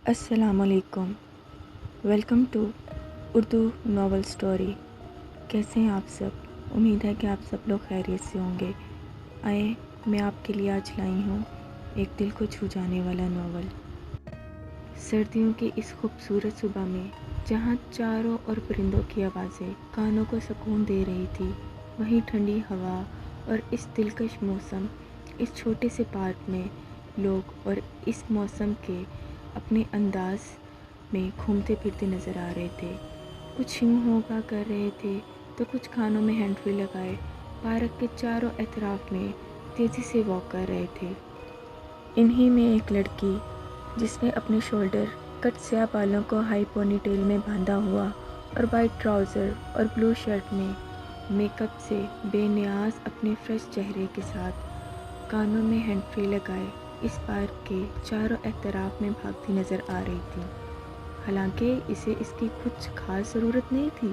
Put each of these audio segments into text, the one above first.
السلام علیکم، welcome to Urdu novel story. کیسے ہیں آپ سب؟ امید ہے کہ آپ سب لوگ خیریت سے ہوں گے۔ آئے میں آپ کے لیے آج لائی ہوں ایک دل کو چھو جانے والا ناول۔ سردیوں کی اس خوبصورت صبح میں جہاں چاروں اور پرندوں کی آوازیں کانوں کو سکون دے رہی تھی، وہیں ٹھنڈی ہوا اور اس دلکش موسم، اس چھوٹے سے پارک میں لوگ اور اس موسم کے اپنے انداز میں گھومتے پھرتے نظر آ رہے تھے۔ کچھ یوں ہوگا کر رہے تھے تو کچھ کانوں میں ہینڈ فری لگائے پارک کے چاروں اطراف میں تیزی سے واک کر رہے تھے۔ انہی میں ایک لڑکی جس نے اپنے شولڈر کٹ سیاہ بالوں کو ہائی پونی ٹیل میں باندھا ہوا اور وائٹ ٹراؤزر اور بلو شرٹ میں میک اپ سے بے نیاز اپنے فریش چہرے کے ساتھ کانوں میں ہینڈ فری لگائے اس پارک کے چاروں اطراف میں بھاگتی نظر آ رہی تھی۔ حالانکہ اسے اس کی کچھ خاص ضرورت نہیں تھی۔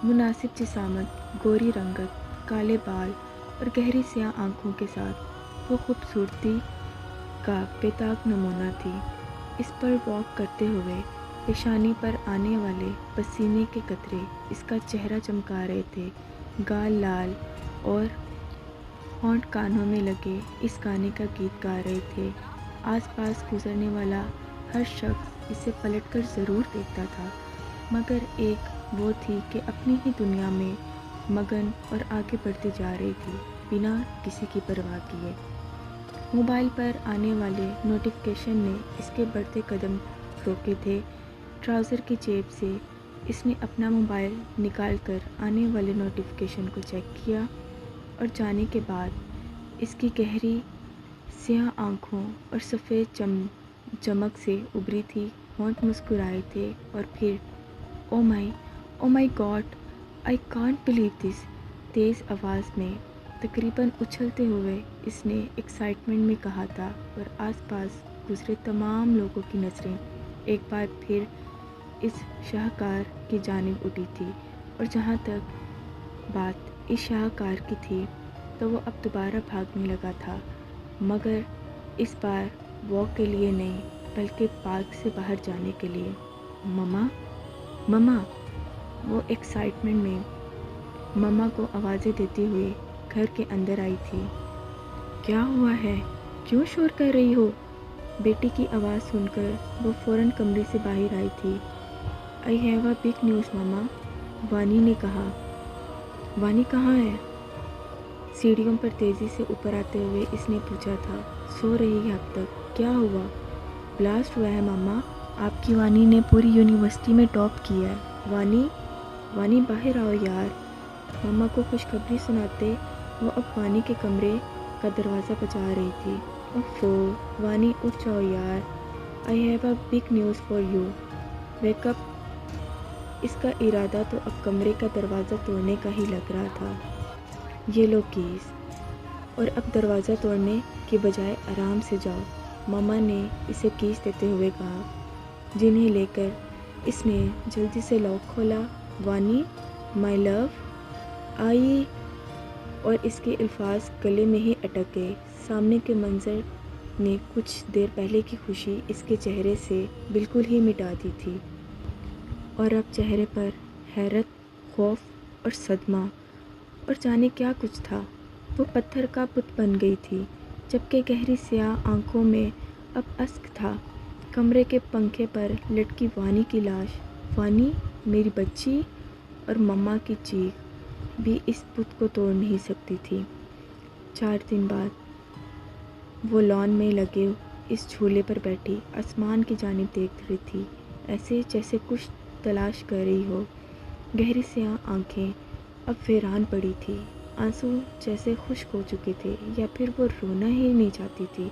مناسب جسامت، گوری رنگت، کالے بال اور گہری سیاہ آنکھوں کے ساتھ وہ خوبصورتی کا بے داغ نمونہ تھی۔ اس پر واک کرتے ہوئے پیشانی پر آنے والے پسینے کے قطرے اس کا چہرہ چمکا رہے تھے۔ گال لال اور ہونٹ کانوں میں لگے اس گانے کا گیت گا رہے تھے۔ آس پاس گزرنے والا ہر شخص اسے پلٹ کر ضرور دیکھتا تھا، مگر ایک وہ تھی کہ اپنی ہی دنیا میں مگن اور آگے بڑھتی جا رہی تھی بنا کسی کی پرواہ کیے۔ موبائل پر آنے والے نوٹیفیکیشن نے اس کے بڑھتے قدم روکے تھے۔ ٹراؤزر کی جیب سے اس نے اپنا موبائل نکال کر آنے والے نوٹیفیکیشن کو چیک کیا اور جانے کے بعد اس کی گہری سیاہ آنکھوں اور سفید چمک سے ابھری تھی ہونٹ مسکرائے تھے اور پھر oh my God, I can't believe this, تیز آواز میں تقریباً اچھلتے ہوئے اس نے ایکسائٹمنٹ میں کہا تھا، اور آس پاس گزرے تمام لوگوں کی نظریں ایک بار پھر اس شاہکار کی جانب اٹھی تھی، اور جہاں تک بات اس شاہکار کی تھی تو وہ اب دوبارہ بھاگنے لگا تھا، مگر اس بار واک کے لیے نہیں بلکہ پارک سے باہر جانے کے لیے۔ مما، وہ ایکسائٹمنٹ میں مما کو آوازیں دیتی ہوئی گھر کے اندر آئی تھی۔ کیا ہوا ہے؟ کیوں شور کر رہی ہو؟ بیٹی کی آواز سن کر وہ فوراً کمرے سے باہر آئی تھی۔ I have a big news mama, Wani نے کہا۔ وانی کہاں ہے؟ سیڑھیوں پر تیزی سے اوپر آتے ہوئے اس نے پوچھا تھا۔ سو رہی ہے اب تک۔ کیا ہوا؟ بلاسٹ ہوا ہے مما، آپ کی وانی نے پوری یونیورسٹی میں ٹاپ کیا ہے۔ وانی باہر آؤ یار۔ مما کو خوشخبری سناتے وہ اب وانی کے کمرے کا دروازہ بجا رہی تھی۔ اوفو، وانی اٹھ جاؤ یار، I have a big news for you, wake up. اس کا ارادہ تو اب کمرے کا دروازہ توڑنے کا ہی لگ رہا تھا۔ یہ لو کیز، اور اب دروازہ توڑنے کے بجائے آرام سے جاؤ، مما نے اسے کیز دیتے ہوئے کہا، جنہیں لے کر اس نے جلدی سے لاک کھولا۔ وانی، مائی لو، آئی، اور اس کے الفاظ گلے میں ہی اٹک گئے۔ سامنے کے منظر نے کچھ دیر پہلے کی خوشی اس کے چہرے سے بالکل ہی مٹا دی تھی، اور اب چہرے پر حیرت، خوف اور صدمہ اور جانے کیا کچھ تھا۔ وہ پتھر کا بت بن گئی تھی، جبکہ گہری سیاہ آنکھوں میں اب اشک تھا۔ کمرے کے پنکھے پر لٹکی وانی کی لاش، وانی میری بچی، اور مما کی چیخ بھی اس بت کو توڑ نہیں سکتی تھی۔ 4 دن بعد وہ لان میں لگے اس جھولے پر بیٹھی آسمان کی جانب دیکھ رہی تھی، ایسے جیسے کچھ تلاش کر رہی ہو۔ گہری سیاہ آنکھیں اب ویران پڑی تھی، آنسو جیسے خشک ہو چکے تھے، یا پھر وہ رونا ہی نہیں چاہتی تھی۔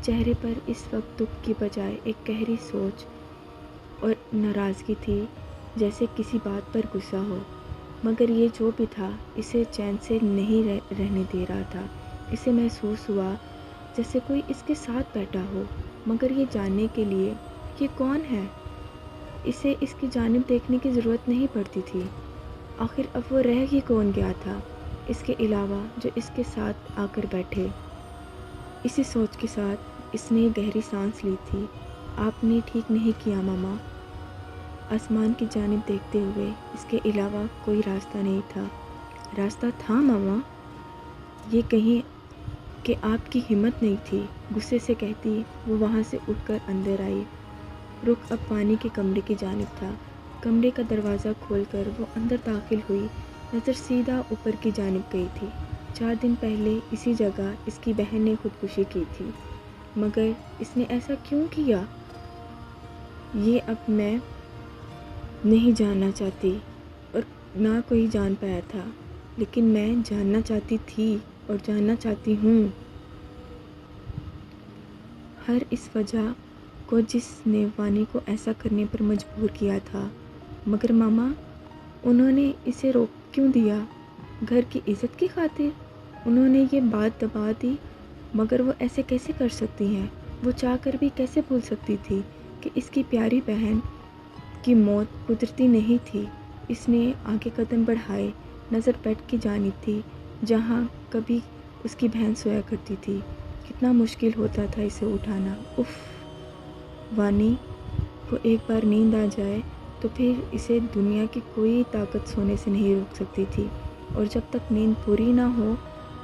چہرے پر اس وقت دکھ کی بجائے ایک گہری سوچ اور ناراضگی تھی، جیسے کسی بات پر غصہ ہو، مگر یہ جو بھی تھا اسے چین سے نہیں رہنے دے رہا تھا۔ اسے محسوس ہوا جیسے کوئی اس کے ساتھ بیٹھا ہو، مگر یہ جاننے کے لیے یہ کون ہے۔ اسے اس کی جانب دیکھنے کی ضرورت نہیں پڑتی تھی۔ آخر اب وہ رہ ہی کون گیا تھا اس کے علاوہ جو اس کے ساتھ آ کر بیٹھے۔ اسی سوچ کے ساتھ اس نے گہری سانس لی تھی آپ نے ٹھیک نہیں کیا ماما۔ آسمان کی جانب دیکھتے ہوئے اس کے علاوہ کوئی راستہ نہیں تھا۔ راستہ تھا ماما، یہ کہیں کہ آپ کی ہمت نہیں تھی، غصے سے کہتی وہ وہاں سے اٹھ کر اندر آئی۔ رخ اب وانی کے کمرے کی جانب تھا۔ کمرے کا دروازہ کھول کر وہ اندر داخل ہوئی، نظر سیدھا اوپر کی جانب گئی تھی۔ 4 دن پہلے اسی جگہ اس کی بہن نے خودکشی کی تھی، مگر اس نے ایسا کیوں کیا یہ اب میں نہیں جاننا چاہتی، اور نہ کوئی جان پایا تھا، لیکن میں جاننا چاہتی تھی اور جاننا چاہتی ہوں۔ ہر اس وجہ کو جس نے وانی کو ایسا کرنے پر مجبور کیا تھا، مگر ماما انہوں نے اسے روک کیوں دیا؟ گھر کی عزت کی خاطر انہوں نے یہ بات دبا دی، مگر وہ ایسے کیسے کر سکتی ہیں؟ وہ چاہ کر بھی کیسے بھول سکتی تھی کہ اس کی پیاری بہن کی موت قدرتی نہیں تھی؟ اس نے آگے قدم بڑھائے، نظر بیڈ کی جانب تھی جہاں کبھی اس کی بہن سویا کرتی تھی۔ کتنا مشکل ہوتا تھا اسے اٹھانا۔ اف، وانی کو ایک بار نیند آ جائے تو پھر اسے دنیا کی کوئی طاقت سونے سے نہیں روک سکتی تھی، اور جب تک نیند پوری نہ ہو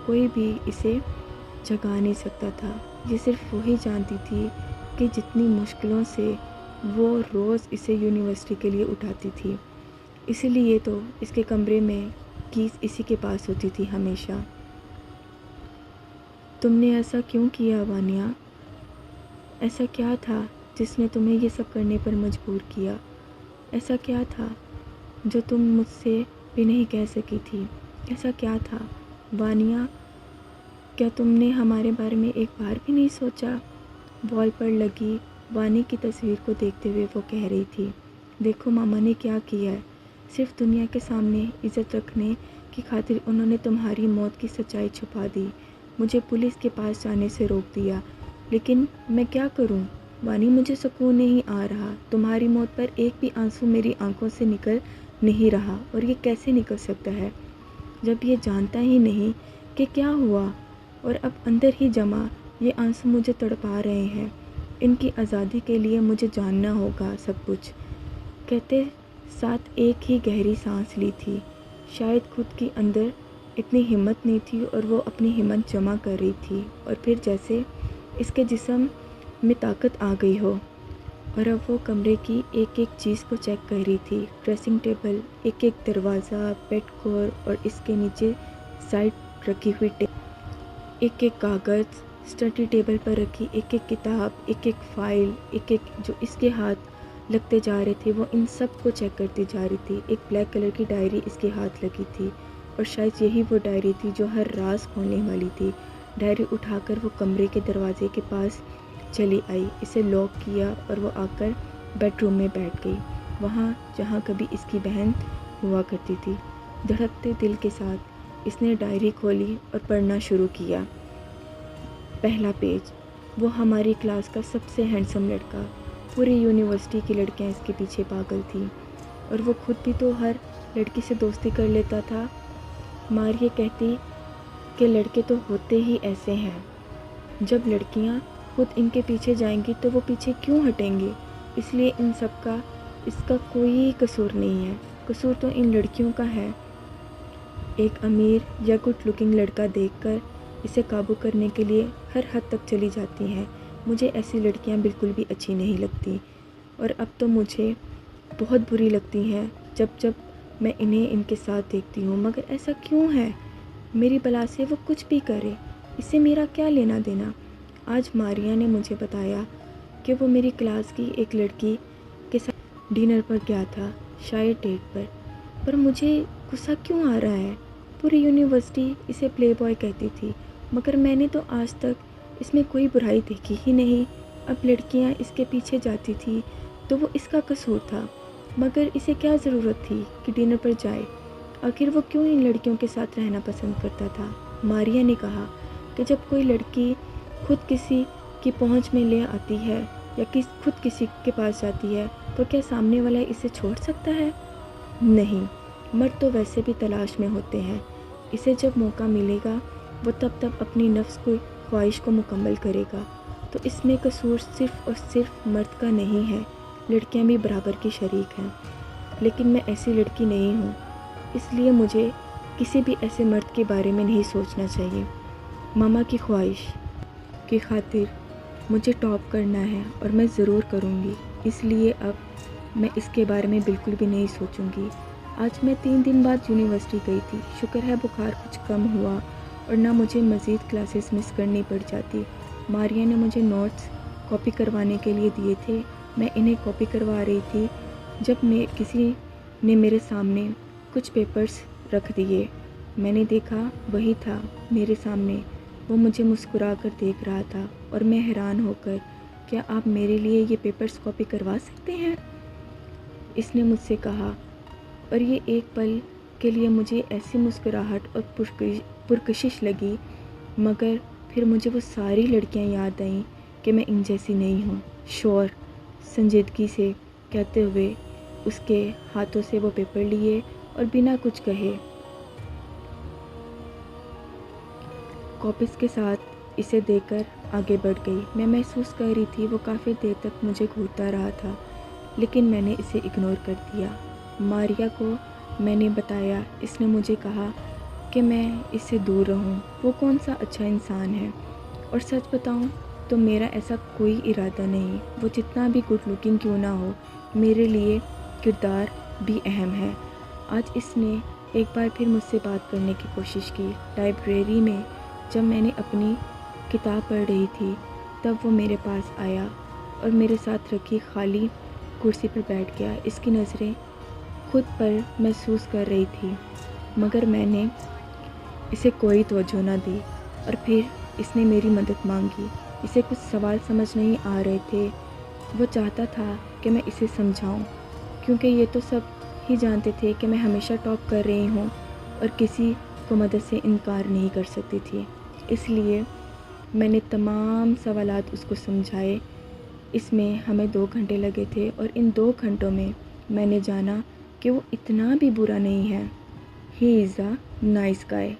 کوئی بھی اسے جگا نہیں سکتا تھا۔ یہ صرف وہی جانتی تھی کہ جتنی مشکلوں سے وہ روز اسے یونیورسٹی کے لیے اٹھاتی تھی، اسی لیے تو اس کے کمرے میں کیز اسی کے پاس ہوتی تھی ہمیشہ۔ تم نے ایسا کیوں کیا وانیہ؟ ایسا کیا تھا جس نے تمہیں یہ سب کرنے پر مجبور کیا؟ ایسا کیا تھا جو تم مجھ سے بھی نہیں کہہ سکی تھی؟ ایسا کیا تھا وانیہ؟ کیا تم نے ہمارے بارے میں ایک بار بھی نہیں سوچا؟ وال پر لگی وانی کی تصویر کو دیکھتے ہوئے وہ کہہ رہی تھی، دیکھو ماما نے کیا کیا ہے۔ صرف دنیا کے سامنے عزت رکھنے کی خاطر انہوں نے تمہاری موت کی سچائی چھپا دی، مجھے پولیس کے پاس جانے سے روک دیا، لیکن میں کیا کروں وانی، مجھے سکون نہیں آ رہا۔ تمہاری موت پر ایک بھی آنسو میری آنکھوں سے نکل نہیں رہا، اور یہ کیسے نکل سکتا ہے جب یہ جانتا ہی نہیں کہ کیا ہوا، اور اب اندر ہی جمع یہ آنسو مجھے تڑپا رہے ہیں۔ ان کی آزادی کے لیے مجھے جاننا ہوگا سب کچھ، کہتے ساتھ ایک ہی گہری سانس لی تھی۔ شاید خود کی اندر اتنی ہمت نہیں تھی اور وہ اپنی ہمت جمع کر رہی تھی، اور پھر جیسے اس کے جسم میں طاقت آ گئی ہو، اور اب وہ کمرے کی ایک ایک چیز کو چیک کر رہی تھی، ڈریسنگ ٹیبل، ایک ایک دروازہ، بیڈ کور، اور اس کے نیچے سائڈ رکھی ہوئی ایک ایک کاغذ، اسٹڈی ٹیبل پر رکھی ایک ایک کتاب، ایک ایک فائل، ایک ایک جو اس کے ہاتھ لگتے جا رہے تھے وہ ان سب کو چیک کرتی جا رہی تھی۔ ایک بلیک کلر کی ڈائری اس کے ہاتھ لگی تھی، اور شاید یہی وہ ڈائری تھی جو ہر راز کھولنے والی تھی۔ ڈائری اٹھا کر وہ کمرے کے دروازے کے پاس چلی آئی، اسے لاک کیا اور وہ آ کر بیڈ روم میں بیٹھ گئی، وہاں جہاں کبھی اس کی بہن ہوا کرتی تھی۔ دھڑکتے دل کے ساتھ اس نے ڈائری کھولی اور پڑھنا شروع کیا۔ پہلا پیج، وہ ہماری کلاس کا سب سے ہینڈسم لڑکا، پوری یونیورسٹی کی لڑکیاں اس کے پیچھے پاگل تھیں، اور وہ خود بھی تو ہر لڑکی سے دوستی کر لیتا تھا۔ مار یہ کہتی کہ لڑکے تو ہوتے ہی ایسے ہیں، جب لڑکیاں خود ان کے پیچھے جائیں گی تو وہ پیچھے کیوں ہٹیں گے؟ اس لیے ان سب کا اس کا کوئی قصور نہیں ہے، قصور تو ان لڑکیوں کا ہے۔ ایک امیر یا گڈ لکنگ لڑکا دیکھ کر اسے قابو کرنے کے لیے ہر حد تک چلی جاتی ہیں۔ مجھے ایسی لڑکیاں بالکل بھی اچھی نہیں لگتی، اور اب تو مجھے بہت بری لگتی ہیں جب میں انہیں ان کے ساتھ دیکھتی ہوں، مگر ایسا کیوں ہے؟ میری بلا سے وہ کچھ بھی کرے، اس سے میرا کیا لینا دینا؟ آج ماریا نے مجھے بتایا کہ وہ میری کلاس کی ایک لڑکی کے ساتھ ڈنر پر گیا تھا، شاید ڈیٹ پر مجھے غصہ کیوں آ رہا ہے؟ پوری یونیورسٹی اسے پلے بوائے کہتی تھی، مگر میں نے تو آج تک اس میں کوئی برائی دیکھی ہی نہیں۔ اب لڑکیاں اس کے پیچھے جاتی تھی تو وہ اس کا قصور تھا، مگر اسے کیا ضرورت تھی کہ ڈنر پر جائے؟ آخر وہ کیوں ان لڑکیوں کے ساتھ رہنا پسند کرتا تھا؟ ماریا نے کہا کہ جب کوئی لڑکی خود کسی کی پہنچ میں لے آتی ہے یا خود کسی کے پاس جاتی ہے تو کیا سامنے والا اسے چھوڑ سکتا ہے؟ نہیں، مرد تو ویسے بھی تلاش میں ہوتے ہیں، اسے جب موقع ملے گا وہ تب اپنی نفس کی خواہش کو مکمل کرے گا۔ تو اس میں قصور صرف اور صرف مرد کا نہیں ہے، لڑکیاں بھی برابر کی شریک ہیں۔ لیکن میں ایسی لڑکی نہیں ہوں، اس لیے مجھے کسی بھی ایسے مرد کے بارے میں نہیں سوچنا چاہیے۔ ماما کی خواہش کی خاطر مجھے ٹاپ کرنا ہے اور میں ضرور کروں گی، اس لیے اب میں اس کے بارے میں بالکل بھی نہیں سوچوں گی۔ آج میں 3 دن بعد یونیورسٹی گئی تھی، شکر ہے بخار کچھ کم ہوا اور نہ مجھے مزید کلاسز مس کرنی پڑ جاتی۔ ماریا نے مجھے نوٹس کاپی کروانے کے لیے دیے تھے، میں انہیں کاپی کروا رہی تھی جب کسی نے میرے سامنے کچھ پیپرز رکھ دیے۔ میں نے دیکھا وہی تھا میرے سامنے، وہ مجھے مسکرا کر دیکھ رہا تھا اور میں حیران ہو کر، کیا آپ میرے لیے یہ پیپرز کاپی کروا سکتے ہیں؟ اس نے مجھ سے کہا، اور یہ ایک پل کے لیے مجھے ایسی مسکراہٹ اور پرکشش لگی، مگر پھر مجھے وہ ساری لڑکیاں یاد آئیں کہ میں ان جیسی نہیں ہوں۔ شور سنجیدگی سے کہتے ہوئے اس کے ہاتھوں سے وہ پیپر لیے اور بنا کچھ کہے کاپیز کے ساتھ اسے دے کر آگے بڑھ گئی۔ میں محسوس کر رہی تھی وہ کافی دیر تک مجھے گھورتا رہا تھا، لیکن میں نے اسے اگنور کر دیا۔ ماریا کو میں نے بتایا، اس نے مجھے کہا کہ میں اس سے دور رہوں، وہ کون سا اچھا انسان ہے، اور سچ بتاؤں تو میرا ایسا کوئی ارادہ نہیں، وہ جتنا بھی گڈ لکنگ کیوں نہ ہو، میرے لیے کردار بھی اہم ہے۔ آج اس نے ایک بار پھر مجھ سے بات کرنے کی کوشش کی۔ لائبریری میں جب میں نے اپنی کتاب پڑھ رہی تھی تب وہ میرے پاس آیا اور میرے ساتھ رکھی خالی کرسی پر بیٹھ گیا۔ اس کی نظریں خود پر محسوس کر رہی تھی، مگر میں نے اسے کوئی توجہ نہ دی، اور پھر اس نے میری مدد مانگی۔ اسے کچھ سوال سمجھ نہیں آ رہے تھے، وہ چاہتا تھا کہ میں اسے سمجھاؤں، کیونکہ یہ تو سب ہی جانتے تھے کہ میں ہمیشہ ٹاپ کر رہی ہوں اور کسی کو مدد سے انکار نہیں کر سکتی تھی۔ اس لیے میں نے تمام سوالات اس کو سمجھائے۔ اس میں ہمیں 2 گھنٹے لگے تھے، اور ان 2 گھنٹوں میں میں نے جانا کہ وہ اتنا بھی برا نہیں ہے۔ ہی از اے نائس گائے۔